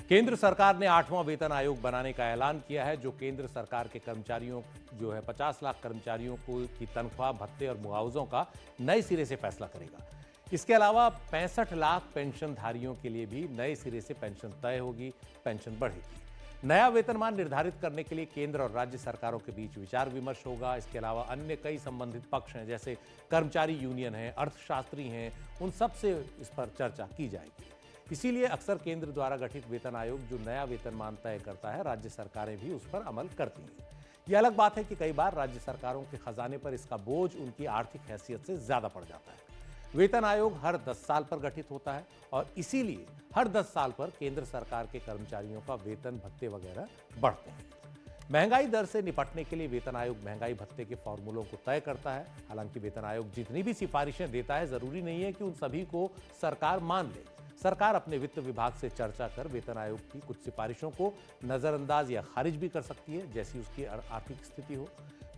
केंद्र सरकार ने 8वां वेतन आयोग बनाने का ऐलान किया है, जो केंद्र सरकार के कर्मचारियों 50 लाख कर्मचारियों को की तनख्वाह, भत्ते और मुआवजों का नए सिरे से फैसला करेगा। इसके अलावा 65 लाख पेंशनधारियों के लिए भी नए सिरे से पेंशन तय होगी, पेंशन बढ़ेगी। नया वेतनमान निर्धारित करने के लिए केंद्र और राज्य सरकारों के बीच विचार विमर्श होगा। इसके अलावा अन्य कई संबंधित पक्ष हैं, जैसे कर्मचारी यूनियन है, अर्थशास्त्री हैं, उन सब से इस पर चर्चा की जाएगी। इसीलिए अक्सर केंद्र द्वारा गठित वेतन आयोग जो नया वेतनमान तय करता है, राज्य सरकारें भी उस पर अमल करती हैं। यह अलग बात है कि कई बार राज्य सरकारों के खजाने पर इसका बोझ उनकी आर्थिक हैसियत से ज्यादा पड़ जाता है। वेतन आयोग हर 10 साल पर गठित होता है और इसीलिए हर 10 साल पर केंद्र सरकार के कर्मचारियों का वेतन, भत्ते वगैरह बढ़ते हैं। महंगाई दर से निपटने के लिए वेतन आयोग महंगाई भत्ते के फॉर्मूलों को तय करता है। हालांकि वेतन आयोग जितनी भी सिफारिशें देता है, जरूरी नहीं है कि उन सभी को सरकार मान ले। सरकार अपने वित्त विभाग से चर्चा कर वेतन आयोग की कुछ सिफारिशों को नजरअंदाज या खारिज भी कर सकती है, जैसी उसकी आर्थिक स्थिति हो।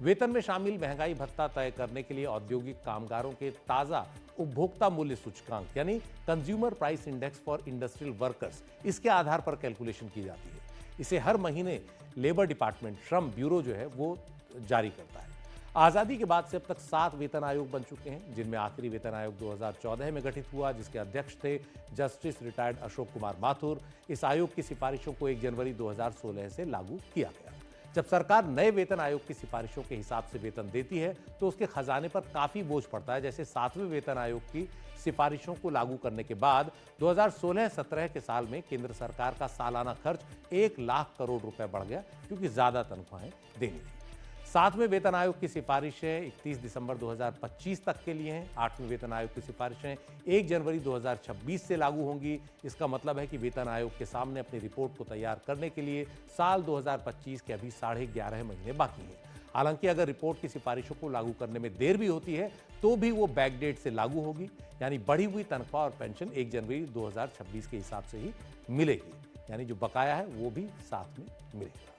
वेतन में शामिल महंगाई भत्ता तय करने के लिए औद्योगिक कामगारों के ताजा उपभोक्ता मूल्य सूचकांक यानी consumer price index for industrial workers, इसके आधार पर कैलकुलेशन की जाती है। इसे हर महीने लेबर डिपार्टमेंट, श्रम ब्यूरो जो है वो जारी करता है। आजादी के बाद से अब तक 7 वेतन आयोग बन चुके हैं, जिनमें आखिरी वेतन आयोग 2014 में गठित हुआ, जिसके अध्यक्ष थे जस्टिस रिटायर्ड अशोक कुमार माथुर। इस आयोग की सिफारिशों को 1 जनवरी 2016 से लागू किया गया। जब सरकार नए वेतन आयोग की सिफारिशों के हिसाब से वेतन देती है, तो उसके खजाने पर काफी बोझ पड़ता है। जैसे 7वें वेतन आयोग की सिफारिशों को लागू करने के बाद 2016-17 के साल में केंद्र सरकार का सालाना खर्च 1 लाख करोड़ रुपए बढ़ गया, क्योंकि ज्यादा तनख्वाहें देनी थी। 7वें वेतन आयोग की सिफारिशें 31 दिसंबर 2025 तक के लिए हैं। 8वें वेतन आयोग की सिफारिशें 1 जनवरी 2026 से लागू होंगी। इसका मतलब है कि वेतन आयोग के सामने अपनी रिपोर्ट को तैयार करने के लिए साल 2025 के अभी 11.5 महीने बाकी हैं। हालांकि अगर रिपोर्ट की सिफारिशों को लागू करने में देर भी होती है, तो भी वो बैकडेट से लागू होगी, यानी बढ़ी हुई तनख्वाह और पेंशन 1 जनवरी 2026 के हिसाब से ही मिलेगी, यानी जो बकाया है वो भी साथ में मिलेगा।